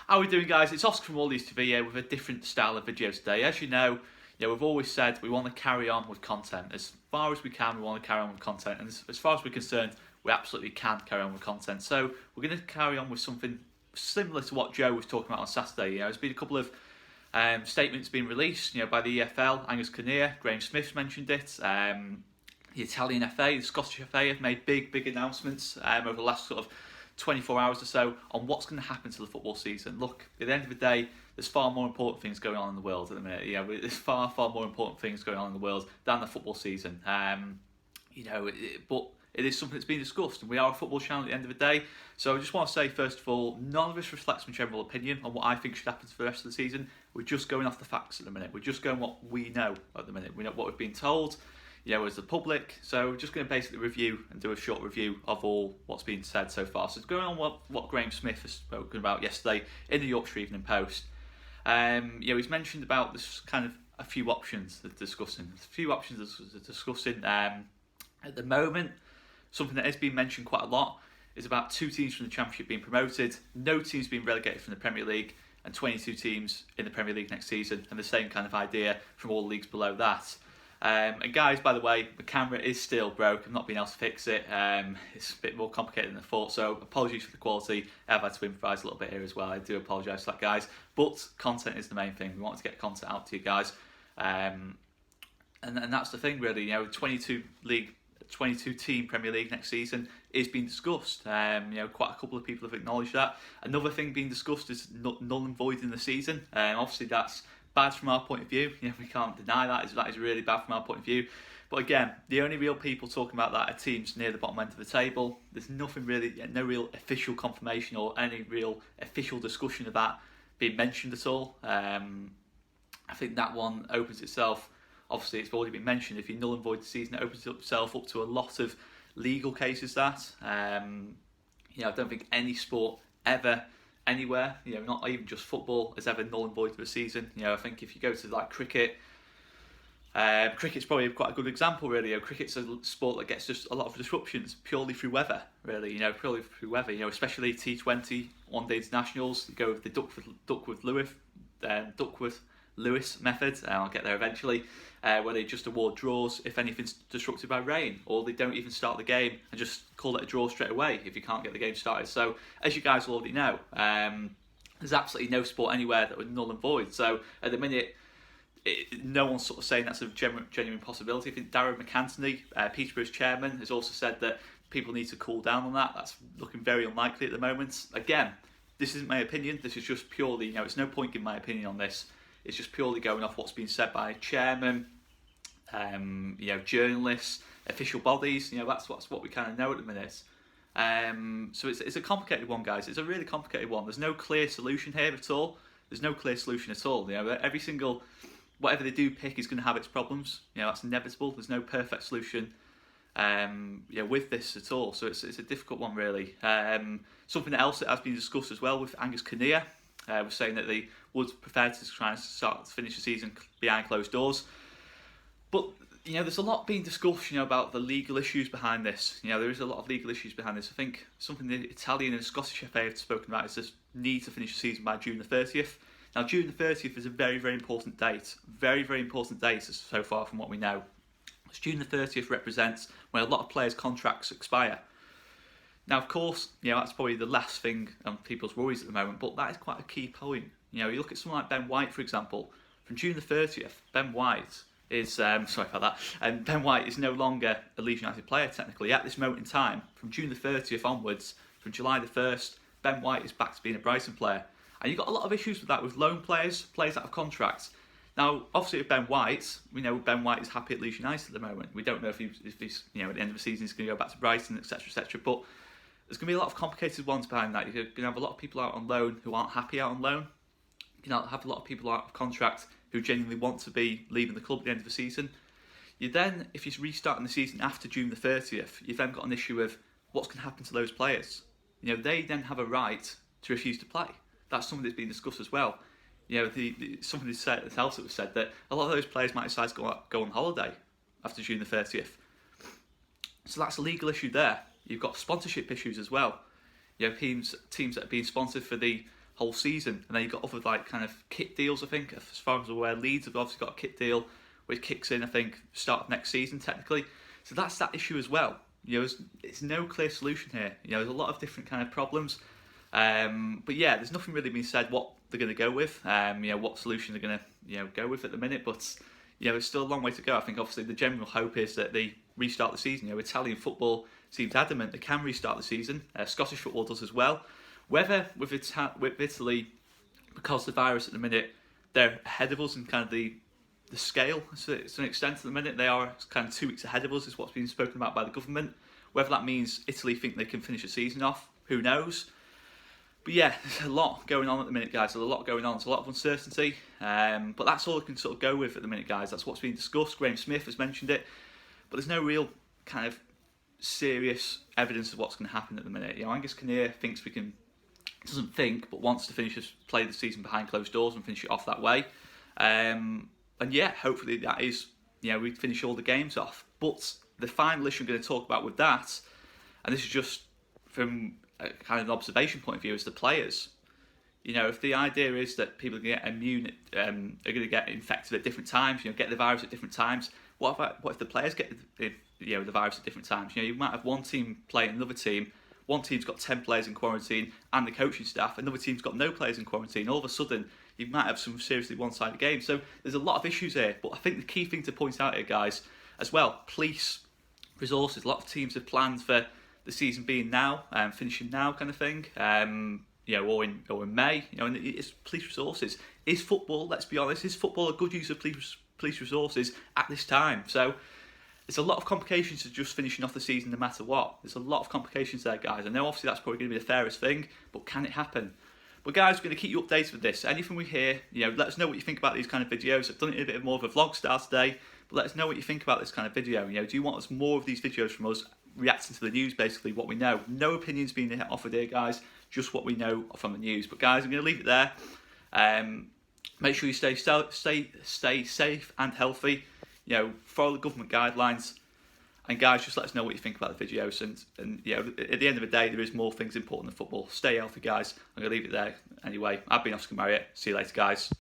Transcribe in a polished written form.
How are we doing, guys? It's Oscar from Leeds TV here with a different style of video today. As you know, we've always said we want to carry on with content. As far as we can, we want to carry on with content. And as far as we're concerned, we absolutely can carry on with content. So we're going to carry on with something similar to what Joe was talking about on Saturday. There's been a couple of statements being released, by the EFL. Angus Conor, Graham Smith's mentioned it. The Italian FA, the Scottish FA have made big announcements over the last sort of 24 hours or so on what's going to happen to the football season. Look, at the end of the day, there's far more important things going on in the world at the minute. There's far more important things going on in the world than the football season. But it is something that's been discussed, and we are a football channel at the end of the day. So I just want to say, first of all, none of this reflects my general opinion on what I think should happen for the rest of the season. We're just going off the facts at the minute. We're just going what we know at the minute. We know what we've been told, as the public. So we're just going to basically review and do a short review of all what's been said so far. So going on what Graham Smith has spoken about yesterday in the Yorkshire Evening Post. He's mentioned about this kind of a few options they're discussing. At the moment, something that has been mentioned quite a lot is about 2 teams from the Championship being promoted, no teams being relegated from the Premier League, and 22 teams in the Premier League next season, and the same kind of idea from all the leagues below that. And guys, by the way, the camera is still broke. I've not been able to fix it. It's a bit more complicated than I thought, so apologies for the quality. I've had to improvise a little bit here as well. I do apologise for that, guys. But content is the main thing. We want to get content out to you guys. And that's the thing, really. 22 team Premier League next season is being discussed. Quite a couple of people have acknowledged that. Another thing being discussed is null and void in the season. Obviously, that's bad from our point of view. We can't deny that. That is really bad from our point of view. But again, the only real people talking about that are teams near the bottom end of the table. There's nothing really, no real official confirmation or any real official discussion of that being mentioned at all. I think that one opens itself. Obviously, it's already been mentioned. If you null and void the season, it opens itself up to a lot of legal cases. I don't think any sport ever, anywhere, not even just football, has ever null and voided a season. I think if you go to like cricket, cricket's probably quite a good example, really. Cricket's a sport that gets just a lot of disruptions purely through weather, really. Purely through weather. Especially T20, one-day internationals. You go with the Duckworth-Lewis method. I'll get there eventually. Where they just award draws if anything's disrupted by rain, or they don't even start the game and just call it a draw straight away if you can't get the game started. So, as you guys already know, there's absolutely no sport anywhere that would null and void. So, at the minute, no one's sort of saying that's a genuine possibility. I think Darren McAntony, Peterborough's chairman, has also said that people need to cool down on that. That's looking very unlikely at the moment. Again, this isn't my opinion. This is just purely, it's no point giving my opinion on this. It's just purely going off what's been said by chairman, journalists, official bodies. That's what we kind of know at the minute. So it's a complicated one, guys. It's a really complicated one. There's no clear solution here at all. Every single, whatever they do pick is going to have its problems. That's inevitable. There's no perfect solution. With this at all. So it's a difficult one, really. Something else that has been discussed as well with Angus Conor. Was saying that they would prefer to try and finish the season behind closed doors. But, there's a lot being discussed, about the legal issues behind this. There is a lot of legal issues behind this. I think something the Italian and Scottish FA have spoken about is this need to finish the season by June the 30th. Now, June the 30th is a very, very important date. Very, very important date so far from what we know. Because June the 30th represents when a lot of players' contracts expire. Now, of course, that's probably the last thing on people's worries at the moment, but that is quite a key point. You look at someone like Ben White, for example. From June the 30th, Ben White is Ben White is no longer a Leeds United player technically at this moment in time. From June the 30th onwards, from July the 1st, Ben White is back to being a Brighton player, and you've got a lot of issues with that with loan players out of contract. Now, obviously, with Ben White, we know Ben White is happy at Leeds United at the moment. We don't know if he's at the end of the season he's going to go back to Brighton, etc., but there's going to be a lot of complicated ones behind that. You're going to have a lot of people out on loan who aren't happy out on loan. You're going to have a lot of people out of contract who genuinely want to be leaving the club at the end of the season. You then, if you're restarting the season after June the 30th, you've then got an issue of what's going to happen to those players. They then have a right to refuse to play. That's something that's been discussed as well. Something else that was said that a lot of those players might decide to go on holiday after June the 30th. So that's a legal issue there. You've got sponsorship issues as well. Teams that are being sponsored for the whole season. And then you've got other like kind of kit deals, I think, as far as I'm aware. Leeds have obviously got a kit deal which kicks in, I think, start of next season technically. So that's that issue as well. You know, it's no clear solution here. You know, there's a lot of different kind of problems. But yeah, there's nothing really being said what they're going to go with. You know, what solution they're going to, you know, go with at the minute. But you know, it's still a long way to go. I think obviously the general hope is that they restart the season. You know, Italian football seems adamant they can restart the season. Scottish football does as well. Whether with Italy, because the virus at the minute, they're ahead of us in kind of the scale to an extent at the minute. They are kind of 2 weeks ahead of us, is what's been spoken about by the government. Whether that means Italy think they can finish the season off, who knows? But yeah, there's a lot going on at the minute, guys. There's a lot going on. There's a lot of uncertainty. But that's all I can sort of go with at the minute, guys. That's what's been discussed. Graham Smith has mentioned it. But there's no real kind of serious evidence of what's going to happen at the minute. You know, Angus Kinnear thinks we can, doesn't think, but wants to play the season behind closed doors and finish it off that way. And yeah, hopefully that is, you know, we finish all the games off. But the final issue I'm going to talk about with that, and this is just from a kind of an observation point of view, is the players. You know, if the idea is that people are going to get immune, are going to get infected at different times, you know, get the virus at different times, what if the players get, you know, the virus at different times? You know, you might have one team playing another team. One team's got 10 players in quarantine and the coaching staff. Another team's got no players in quarantine. All of a sudden, you might have some seriously one-sided games. So there's a lot of issues here. But I think the key thing to point out here, guys, as well, police resources. A lot of teams have planned for the season being now, finishing now, kind of thing. You know, or in May. You know, and it's police resources. Is football? Let's be honest. Is football a good use of police resources at this time? So there's a lot of complications to just finishing off the season no matter what. There's a lot of complications there, guys. I know obviously that's probably going to be the fairest thing, but can it happen? But guys, we're going to keep you updated with this. Anything we hear, you know, let us know what you think about these kind of videos. I've done it in a bit more of a vlog style today, but let us know what you think about this kind of video. You know, do you want us more of these videos from us reacting to the news, basically what we know? No opinions being offered here, guys, just what we know from the news. But guys, I'm going to leave it there. Make sure you stay safe and healthy. You know, follow the government guidelines. And guys, just let us know what you think about the videos. And you know, at the end of the day, there is more things important than football. Stay healthy, guys. I'm going to leave it there anyway. I've been Oscar Marriott. See you later, guys.